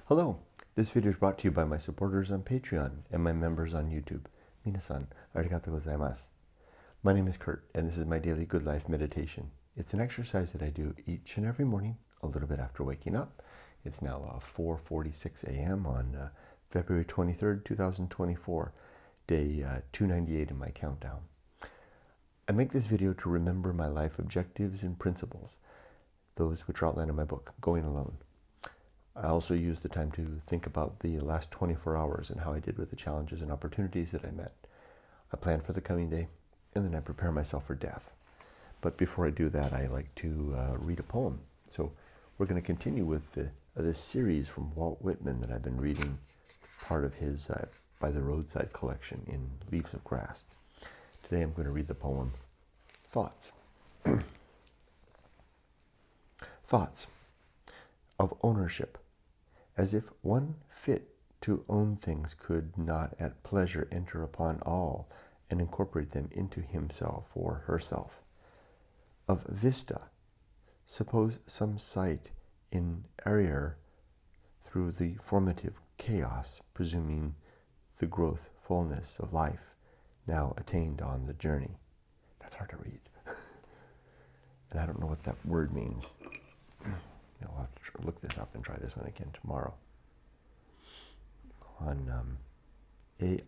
Hello, this video is brought to you by my supporters on Patreon and my members on YouTube. Minasan, arigatou gozaimasu. My name is Kurt, and this is my daily good life meditation. It's an exercise that I do each and every morning, a little bit after waking up. It's now 4:46 a.m. on February 23rd, 2024, day 298 in my countdown. I make this video to remember my life objectives and principles, those which are outlined in my book, Going Alone. I also use the time to think about the last 24 hours and how I did with the challenges and opportunities that I met. I plan for the coming day, and then I prepare myself for death. But before I do that, I like to read a poem. So we're going to continue with this series from Walt Whitman that I've been reading, part of his By the Roadside collection in Leaves of Grass. Today I'm going to read the poem, Thoughts. Thoughts of ownership. As if one fit to own things could not at pleasure enter upon all and incorporate them into himself or herself. Of vista, suppose some sight in error through the formative chaos, presuming the growth fullness of life now attained on the journey. That's hard to read. And I don't know what that word means. I'll have to look this up and try this one again tomorrow. On Arriere.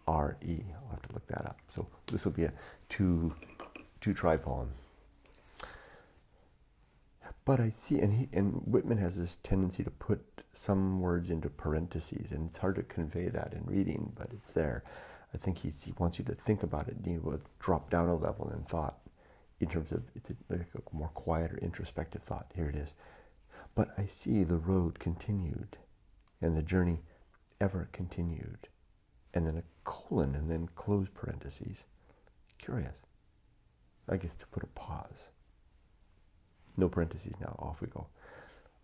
I'll have to look that up. So this will be a two-try poem. But I see, and Whitman has this tendency to put some words into parentheses, and it's hard to convey that in reading, but it's there. I think he wants you to think about it, drop down a level in thought. In terms of, it's like a more quiet or introspective thought. Here it is. But I see the road continued, and the journey ever continued. And then a colon, and then close parentheses. Curious. I guess to put a pause. No parentheses now, off we go.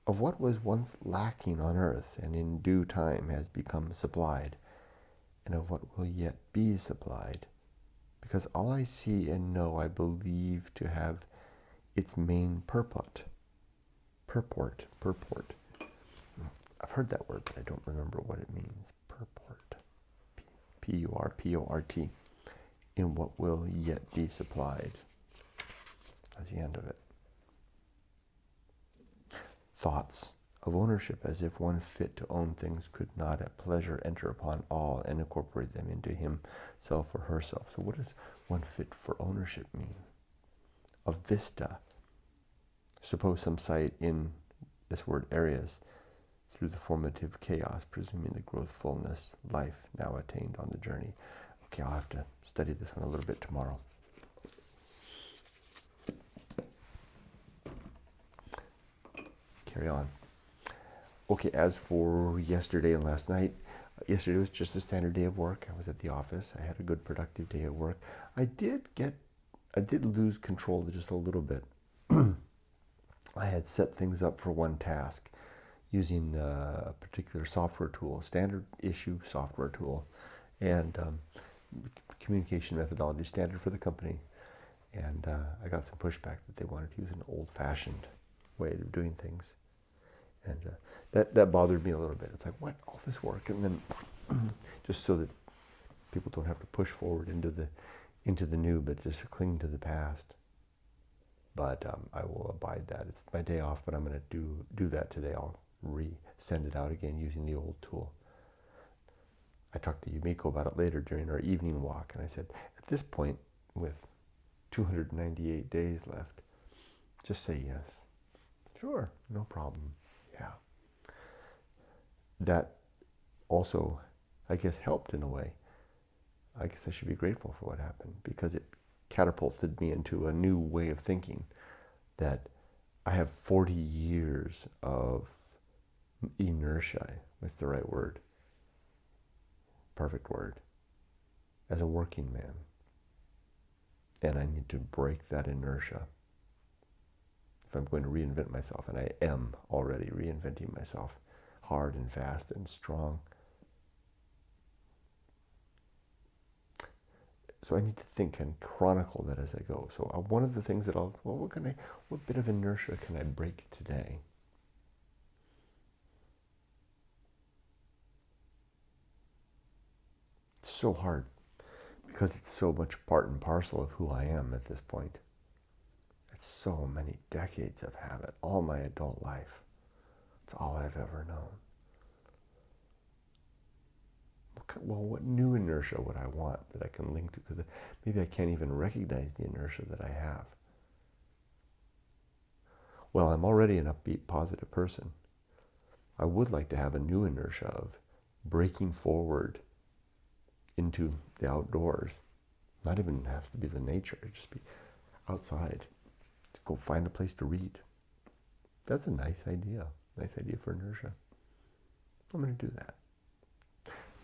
Of what was once lacking on earth, and in due time has become supplied, and of what will yet be supplied, because all I see and know I believe to have its main purport. I've heard that word, but I don't remember what it means. Purport. P-U-R-P-O-R-T. In what will yet be supplied. That's the end of it. Thoughts of ownership, as if one fit to own things could not at pleasure enter upon all and incorporate them into himself or herself. So what does one fit for ownership mean? Of vista. Suppose some sight in this word areas through the formative chaos, presuming the growth fullness life now attained on the journey. Okay, I'll have to study this one a little bit tomorrow. Carry on. Okay, as for yesterday and last night, yesterday was just a standard day of work. I was at the office. I had a good productive day at work. I did lose control just a little bit. I had set things up for one task using a particular software tool, standard issue software tool, and communication methodology standard for the company. And I got some pushback that they wanted to use an old-fashioned way of doing things. And that bothered me a little bit. It's like, what, all this work? And then just so that people don't have to push forward into the new, but just cling to the past. But I will abide that. It's my day off, but I'm going to do that today. I'll send it out again using the old tool. I talked to Yumiko about it later during our evening walk, and I said, at this point, with 298 days left, just say yes. Sure, no problem. Yeah. That also, I guess, helped in a way. I guess I should be grateful for what happened, because it catapulted me into a new way of thinking, that I have 40 years of inertia. What's the right word? Perfect word. As a working man. And I need to break that inertia. If I'm going to reinvent myself, and I am already reinventing myself hard and fast and strong. So I need to think and chronicle that as I go. So one of the things that what bit of inertia can I break today? so hard because it's so much part and parcel of who I am at this point. It's so many decades of habit, all my adult life. It's all I've ever known. Well, what new inertia would I want that I can link to? Because maybe I can't even recognize the inertia that I have. Well, I'm already an upbeat, positive person. I would like to have a new inertia of breaking forward into the outdoors. Not even have to be the nature, just be outside. To go find a place to read. That's a nice idea. Nice idea for inertia. I'm going to do that.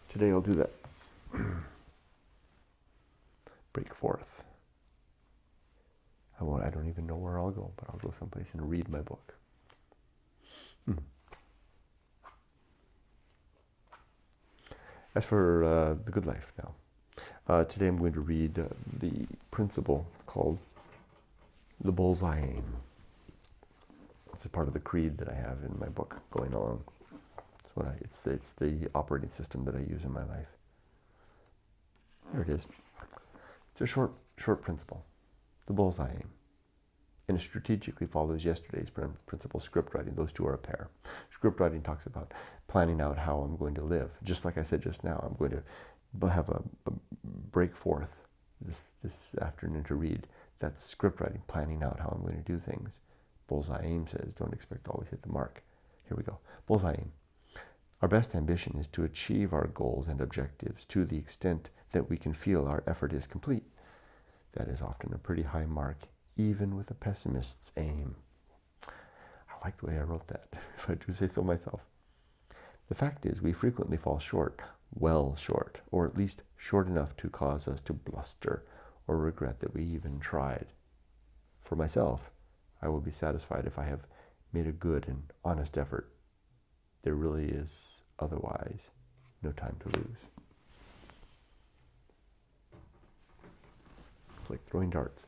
Today I'll do that. Break forth. I don't even know where I'll go, but I'll go someplace and read my book. As for the good life now, today I'm going to read the principle called the bullseye aim. This is part of the creed that I have in my book going along. It's the operating system that I use in my life. There it is. It's a short principle. The bullseye aim. And it strategically follows yesterday's principle, script writing. Those two are a pair. Script writing talks about planning out how I'm going to live. Just like I said just now, I'm going to have a break forth this afternoon to read. That's script writing, planning out how I'm going to do things. Bullseye aim says, don't expect to always hit the mark. Here we go. Bullseye aim. Our best ambition is to achieve our goals and objectives to the extent that we can feel our effort is complete. That is often a pretty high mark, even with a pessimist's aim. I like the way I wrote that, if I do say so myself. The fact is, we frequently fall short, well short, or at least short enough to cause us to bluster or regret that we even tried. For myself, I will be satisfied if I have made a good and honest effort. There really is otherwise no time to lose. It's like throwing darts.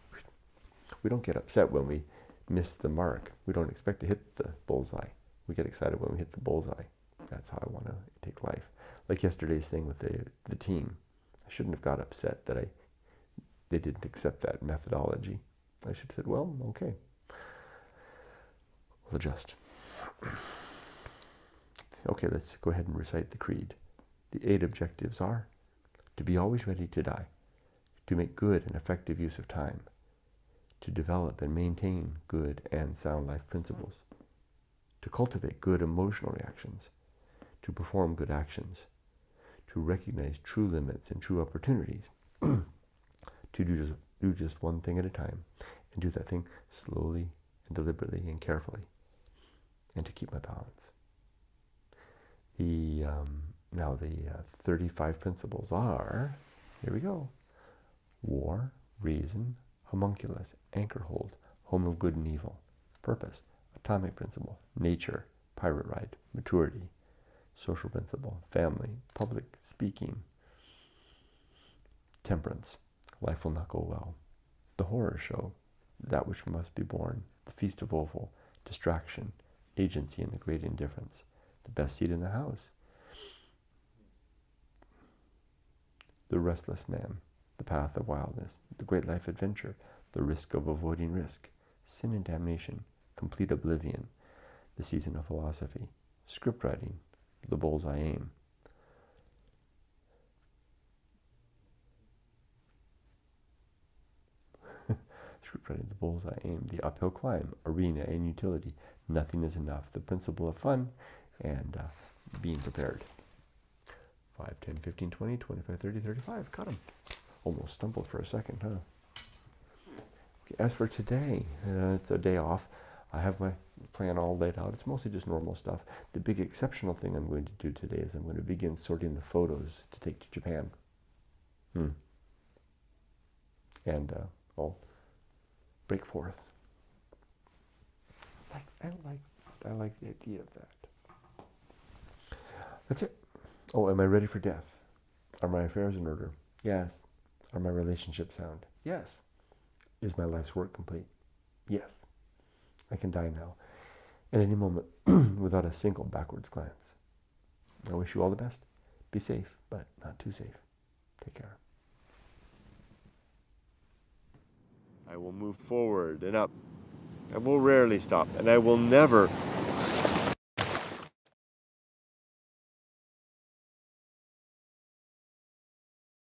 We don't get upset when we miss the mark. We don't expect to hit the bullseye. We get excited when we hit the bullseye. That's how I want to take life. Like yesterday's thing with the team. I shouldn't have got upset that they didn't accept that methodology. I should have said, well, okay. We'll adjust. Okay, let's go ahead and recite the creed. The 8 objectives are to be always ready to die, to make good and effective use of time, to develop and maintain good and sound life principles, to cultivate good emotional reactions, to perform good actions, to recognize true limits and true opportunities, to do just one thing at a time, and do that thing slowly and deliberately and carefully, and to keep my balance. Now the 35 principles are, here we go: war, reason, homunculus, anchor hold, home of good and evil, purpose, atomic principle, nature, pirate ride, maturity, social principle, family, public speaking, temperance, life will not go well, the horror show, that which must be born, the feast of offal, distraction, agency and the great indifference, the best seat in the house, the restless man, the path of wildness, the great life adventure, the risk of avoiding risk, sin and damnation, complete oblivion, the season of philosophy, script writing, the bullseye aim. Script writing, the bullseye aim, the uphill climb, arena and utility, nothing is enough, the principle of fun, and being prepared. 5, 10, 15, 20, 25, 30, 35. Got them. Almost stumbled for a second, huh? Okay, as for today, it's a day off. I have my plan all laid out. It's mostly just normal stuff. The big exceptional thing I'm going to do today is I'm going to begin sorting the photos to take to Japan. And I'll break forth. I like the idea of that. That's it. Oh, am I ready for death? Are my affairs in order? Yes. Are my relationships sound? Yes. Is my life's work complete? Yes. I can die now, at any moment, without a single backwards glance. I wish you all the best. Be safe, but not too safe. Take care. I will move forward and up. I will rarely stop, and I will never